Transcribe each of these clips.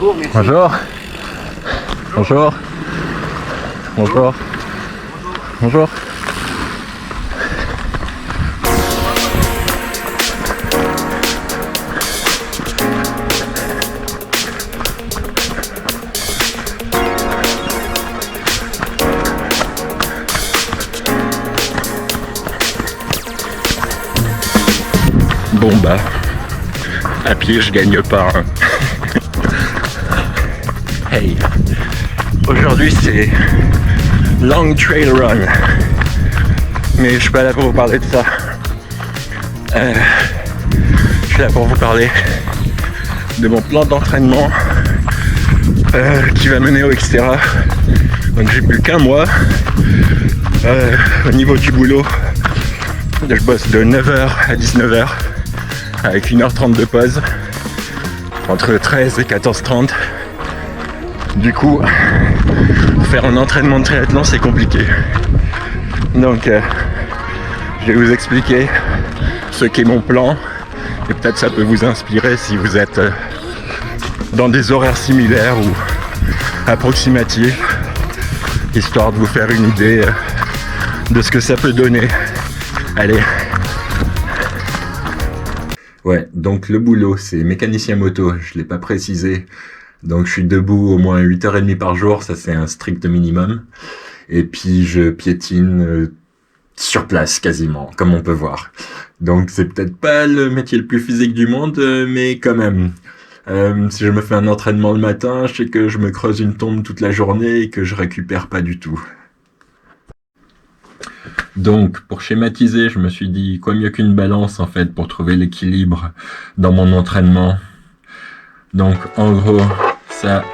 Bonjour, merci. Bonjour. Bonjour. Bonjour. Bonjour. Bon bah, à pied je gagne pas. Hein. Hey, aujourd'hui c'est Long Trail Run, mais je suis pas là pour vous parler de ça. Je suis là pour vous parler de mon plan d'entraînement qui va mener au Xterra. Donc j'ai plus qu'un mois. Au niveau du boulot, je bosse de 9h à 19h avec 1h30 de pause entre 13 et 14h30. Du coup, faire un entraînement de triathlon c'est compliqué. Donc je vais vous expliquer ce qu'est mon plan et peut-être ça peut vous inspirer si vous êtes dans des horaires similaires ou approximatifs, histoire de vous faire une idée de ce que ça peut donner. Allez. Ouais, donc le boulot, c'est mécanicien moto, je l'ai pas précisé. Donc je suis debout au moins 8h30 par jour, ça c'est un strict minimum. Et puis je piétine sur place quasiment, comme on peut voir. Donc c'est peut-être pas le métier le plus physique du monde, mais quand même. Si je me fais un entraînement le matin, je sais que je me creuse une tombe toute la journée et que je récupère pas du tout. Donc, pour schématiser, je me suis dit, quoi mieux qu'une balance, en fait, pour trouver l'équilibre dans mon entraînement. Donc, en gros, ça,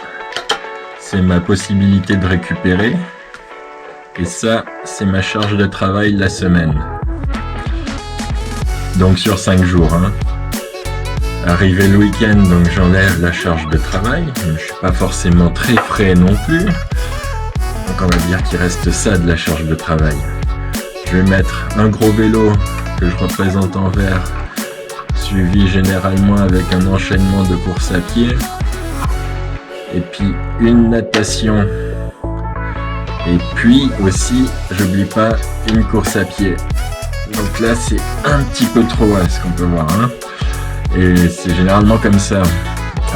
c'est ma possibilité de récupérer. Et ça, c'est ma charge de travail la semaine. Donc, sur 5 jours, hein. Arrivé le week-end, donc j'enlève la charge de travail. Je ne suis pas forcément très frais non plus. Donc, on va dire qu'il reste ça de la charge de travail. Je vais mettre un gros vélo que je représente en vert, suivi généralement avec un enchaînement de course à pied. Et puis une natation. Et puis aussi, j'oublie pas, une course à pied. Donc là, c'est un petit peu trop à ce qu'on peut voir. Hein. Et c'est généralement comme ça.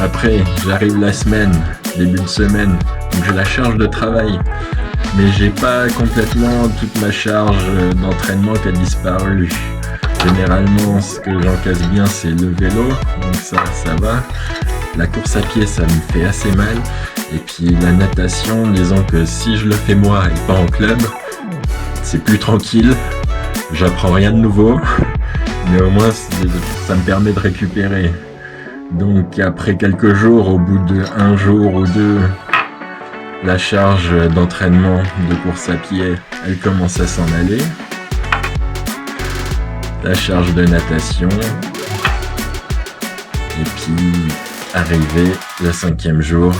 Après, j'arrive la semaine, début de semaine, donc j'ai la charge de travail. Mais j'ai pas complètement toute ma charge d'entraînement qui a disparu. Généralement, ce que j'encaisse bien, c'est le vélo, donc ça va. La course à pied, ça me fait assez mal. Et puis la natation, disons que si je le fais moi et pas en club, c'est plus tranquille. J'apprends rien de nouveau, mais au moins ça me permet de récupérer. Donc après quelques jours, au bout de 1 jour ou 2, la charge d'entraînement de course à pied, elle commence à s'en aller. La charge de natation. Et puis, arrivé le 5e jour,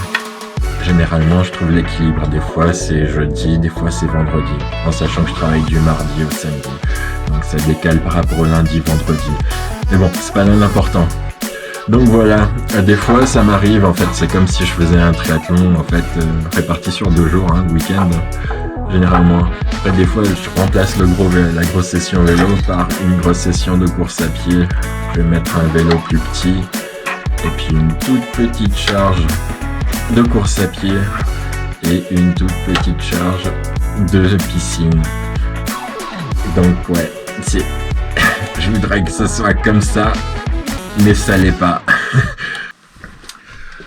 généralement je trouve l'équilibre. Des fois c'est jeudi, des fois c'est vendredi. En sachant que je travaille du mardi au samedi. Donc ça décale par rapport au lundi, vendredi. Mais bon, c'est pas l'important. Donc voilà, des fois ça m'arrive, en fait c'est comme si je faisais un triathlon en fait réparti sur 2 jours, hein, le week-end généralement. Après des fois je remplace la grosse session vélo par une grosse session de course à pied. Je vais mettre un vélo plus petit et puis une toute petite charge de course à pied et une toute petite charge de piscine. Donc ouais, je voudrais que ce soit comme ça. Mais ça l'est pas.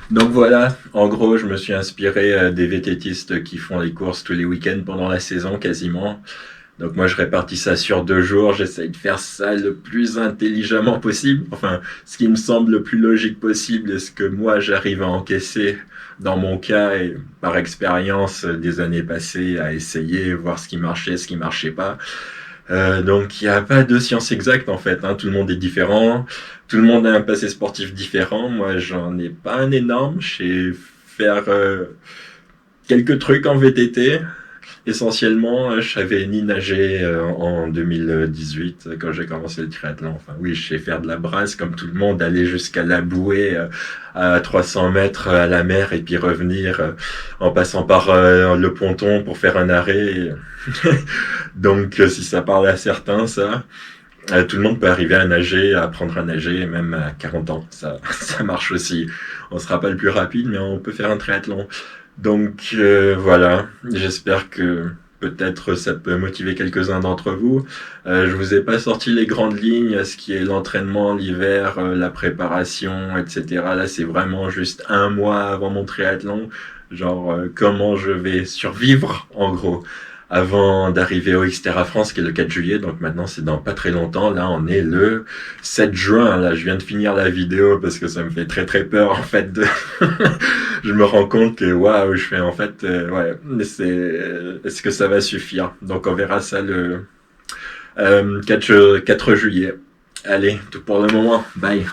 Donc voilà, en gros, je me suis inspiré des VTTistes qui font les courses tous les week-ends pendant la saison quasiment. Donc moi, je répartis ça sur 2 jours. J'essaye de faire ça le plus intelligemment possible. Enfin, ce qui me semble le plus logique possible et ce que moi, j'arrive à encaisser dans mon cas et par expérience des années passées à essayer, voir ce qui marchait, ce qui marchait pas. Donc il n'y a pas de science exacte en fait, hein. Tout le monde est différent, tout le monde a un passé sportif différent. Moi j'en ai pas un énorme, je sais faire quelques trucs en VTT, Essentiellement, je savais ni nager en 2018 quand j'ai commencé le triathlon. Enfin, oui, je sais faire de la brasse comme tout le monde, aller jusqu'à la bouée à 300 mètres à la mer et puis revenir en passant par le ponton pour faire un arrêt. Donc, si ça parle à certains, ça, tout le monde peut arriver à nager, à apprendre à nager, même à 40 ans. Ça marche aussi. On sera pas le plus rapide, mais on peut faire un triathlon. Donc voilà, j'espère que peut-être ça peut motiver quelques-uns d'entre vous. Je vous ai pas sorti les grandes lignes, ce qui est l'entraînement, l'hiver, la préparation, etc. Là, c'est vraiment juste un mois avant mon triathlon, genre comment je vais survivre, en gros, avant d'arriver au Xterra France, qui est le 4 juillet. Donc maintenant, c'est dans pas très longtemps. Là, on est le 7 juin. Là, je viens de finir la vidéo parce que ça me fait très très peur en fait de je me rends compte que waouh, je fais en fait, ouais, est-ce que ça va suffire? Donc on verra ça le 4 juillet. Allez, tout pour le moment. Bye.